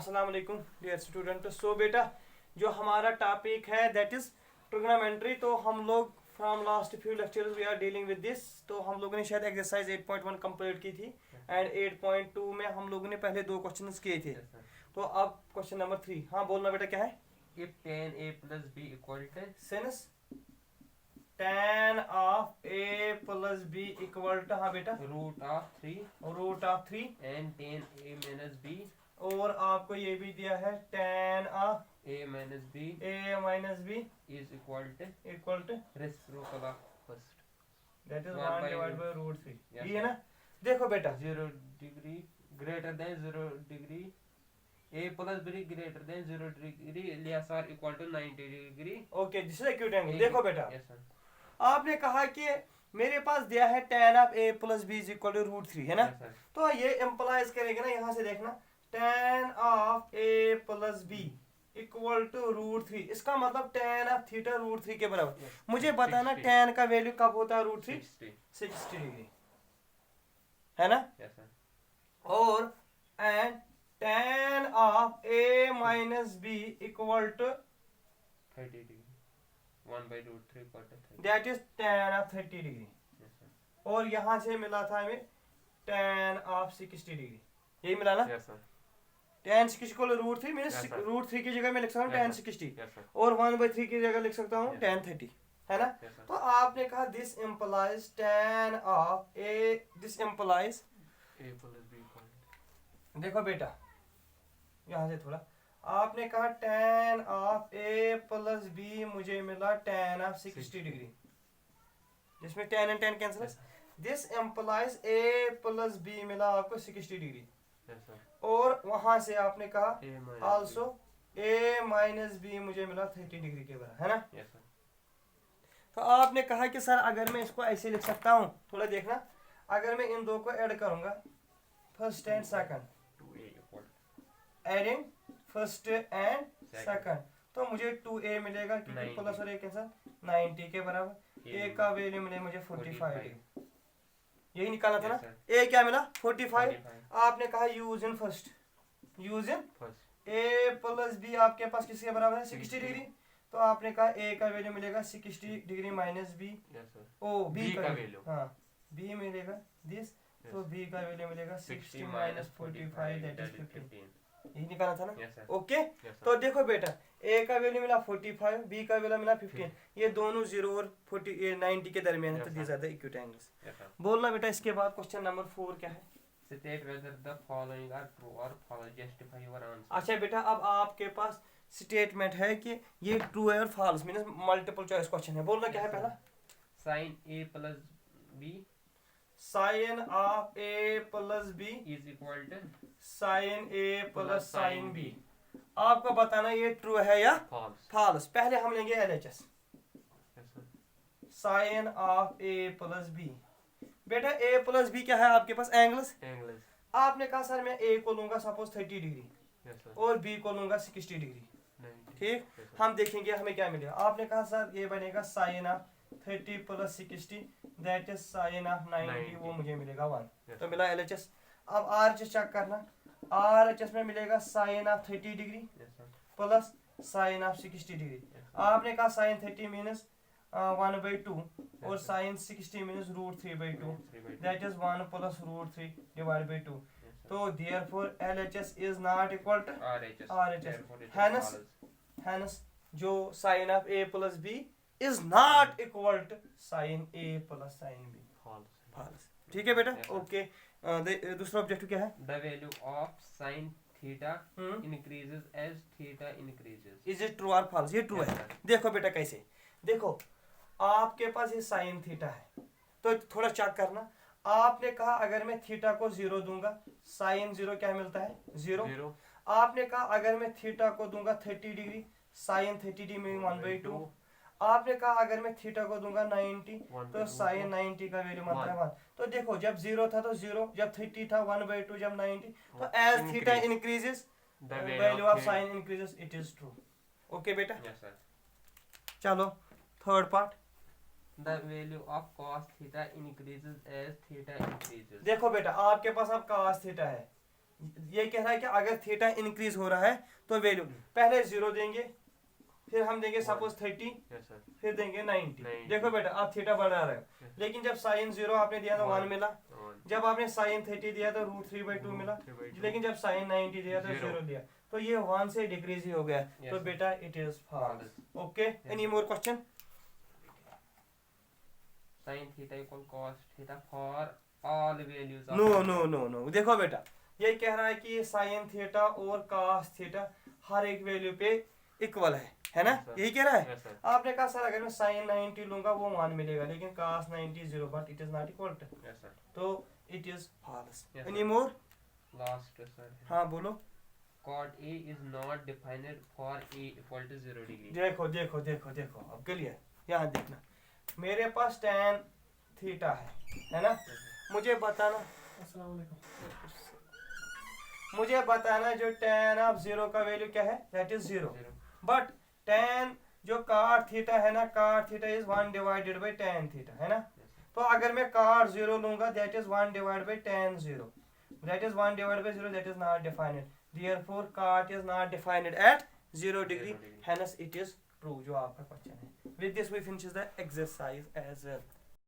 अस्सलाम वालेकुम dear student. सो बेटा जो हमारा टॉपिक है दैट इज ट्रिग्नोमेट्री। तो हम लोग from last few lectures we are dealing with this. तो हम लोगों ने शायद एक्सरसाइज 8.1 कंप्लीट की थी एंड 8.2 में हम लोगों ने पहले दो क्वेश्चंस किए थे। तो अब क्वेश्चन नंबर 3। हाँ बोलना बेटा, क्या है? If tan A plus B equal to since tan of a plus b equal to, हाँ बेटा, root of 3 √3 and tan A minus B और आपको ये भी दिया है tan of A minus B a minus b is equal to इक्वल टू reciprocal of first. That is 1 1 by divide by √3। Yes, ये है ना। देखो बेटा 0 degree greater than 0 degree A plus B greater than 0 degree alias or equal to 90 degree. Okay, this is acute angle. देखो बेटा, Yes sir. आपने कहा कि मेरे पास दिया है tan of a plus b is equal to √3, है ना। Yes sir. तो ये इंप्लाइज करेगा ना, यहाँ से देखना tan of a plus b equal to √3। इसका मतलब tan ऑफ थीटा √3 के बराबर। Yes. मुझे बताना 60. tan का वैल्यू कब होता है √3? 60. 60 डिग्री, है ना। Yes sir. और and tan of a minus b equal to 30 degree. 1 by √3 equal to 30. That is tan of 30 degree. Yes sir. और यहाँ से मिला था हमें tan ऑफ 60 डिग्री। यही मिला ना। Yes sir. tan 60 को √3 मैंने Yes, sir. √3 की जगह में लिख सकता हूँ Yes, tan sir. 60 Yes sir. और 1/3 की जगह लिख सकता हूँ Yes. tan 30, है ना। Yes sir. तो आपने कहा this implies tan of a, this implies, A plus B equal to देखो बेटा यहाँ से थोड़ा, आपने कहा tan of a plus b मुझे मिला tan ऑफ 60 डिग्री, जिसमें tan and tan cancel. Yes, sir. This implies a plus b मिला आपको 60 डिग्री। Yes sir. और वहां से आपने कहा A minus also a minus b मुझे मिला 30 डिग्री के बराबर, है ना। B. Yes sir. तो आपने कहा कि सर अगर मैं इसको ऐसे लिख सकता हूँ, थोड़ा देखना, अगर मैं इन दो को ऐड करूंगा first and second, 2A equal to adding first and Second. Second, तो मुझे 2a मिलेगा क्योंकि 90. प्लस और a कैंसिल 90 के बराबर। A a का वैल्यू मिले मुझे 45 45. डिग्री, यही निकालना था Yes, ना। sir. a क्या मिला 45। 45. आपने कहा use in first, use in First. a plus b आपके पास किसके बराबर है 60 60. डिग्री। तो आपने कहा a का वैल्यू मिलेगा 60 degree minus b, Yes sir. ओ b B का का वैल्यू, value. हाँ b मिलेगा दिस, तो Yes. b का वैल्यू मिलेगा 60 60 minus minus 45 that 45 is that is 15। 15. यही निकालना था ना। Yes sir. Okay, Yes sir. तो देखो बेटा a का वैल्यू मिला 45, b का वैल्यू मिला 15, ये दोनों 0 और 90 के दरमियान है। Yes, तो sir. These are the equate angles. Yes sir. बोलना बेटा इसके बाद क्वेश्चन नंबर 4 क्या है? State whether the following are true or false. Justify your answer. अच्छा बेटा, अब आपके पास स्टेटमेंट है कि ये ट्रू है और false, means multiple choice question है। बोलना क्या है? Yes, sir. पहला Sin A plus B sine of a plus b is equal to sine a plus sin sine B. b। आपको बताना ये ट्रू है या false. फॉल्स। पहले हम लेंगे LHS, Yes sir. Sine of a plus b। बेटा a प्लस b क्या है आपके पास? एंगल्स। Angles. आपने कहा सर मैं a को लूंगा सपोज 30 डिग्री Yes sir. और b को लूंगा 60 डिग्री, 90. ठीक। Yes, sir. हम देखेंगे हमें क्या मिलेगा। आपने कहा सर ये बनेगा sine of 30 plus 60 that is sine of 90, वो मुझे मिलेगा 1। Yes, तो sir. मिला LHS। अब RHS चेक करना, RHS में मिलेगा sine of 30 degree Yes sir. Plus sine of 60 degree. Yes, sir. आपने कहा साइन 30 मीनस 1/2 और sir. Sine 60 minus √3/2 3 by 2. That is 1 plus √3 divide by 2। Yes sir. तो therefore LHS is not equal to RHS. RHS. Therefore it is Hence- false. hence जो sine of a plus b is not equal to sine a plus sine b। False. False, ठीक है बेटा। Yes, sir. Okay, दूसरा objective क्या है? The value of sin theta hmm, increases as theta increases. Is it true और false? ये true Yes, है। sir. देखो बेटा कैसे, देखो आपके पास ये साइन थीटा है, तो थोड़ा चेक करना। आपने कहा अगर मैं थीटा को 0 दूंगा साइन 0 क्या मिलता है? 0। Zero. आपने कहा अगर मैं थीटा को दूंगा 30 डिग्री साइन 30 डिग्री में 1/2। आपने कहा अगर मैं थीटा को दूंगा 90 तो साइन 90 का वैल्यू मतलब 1। तो देखो जब 0 था तो 0, जब 30 था 1/2, जब 90, तो as theta increases The value of sine increases, it is true. Okay बेटा, Yes sir. चलो third part. The value of cos theta increases as theta increases. देखो बेटा आपके पास अब cos थीटा है, ये कह रहा है कि अगर थीटा इंक्रीज हो रहा है तो वैल्यू पहले 0 देंगे, फिर हम देंगे सपोज 30, यस सर, फिर देंगे 90। 90। देखो बेटा आप थीटा बढ़ा रहे हो, लेकिन जब साइन 0 आपने दिया तो 1 मिला, वन, जब आपने साइन 30 दिया तो √3/2 मिला, 3/2, लेकिन जब साइन 90 दिया तो Zero। 0 दिया, तो ये 1 से डिक्रीज ही हो गया। Yes, तो sir। बेटा it is false. False। Okay, any more question? sin theta equal cos theta for all values of no no no no, देखो बेटा ये कह रहा है कि साइन थीटा और कास थीटा हर एक वैल्यू पे इक्वल है ना, Yes, sir। यही कह रहा है। Yes, sir। आपने कहा सर अगर मैं साइन 90 लूंगा वो 1 मिलेगा, लेकिन cos 90 0, but it is not equal to, Yes, sir। तो it is false. Yes, any sir। More? Last sir, हाँ बोलो। cot A is not defined for A equal to 0 degree। देखो देखो देखो देखो अब क्लियर, यहाँ देखना, मेरे पास tan थीटा है ना, मुझे बताना, अस्सलाम वालेकुम, मुझे बताना जो tan ऑफ 0 का वैल्यू क्या है, दैट इज 0, बट tan जो cot थीटा है ना, cot theta is 1 divided by tan theta है ना, तो अगर मैं cot 0 लूंगा that is 1 divided by tan 0, that is 1 divided by 0, that is not defined, therefore cot is not defined at 0 degree, hence it is true, जो आपका question है। With this we finish the exercise as well.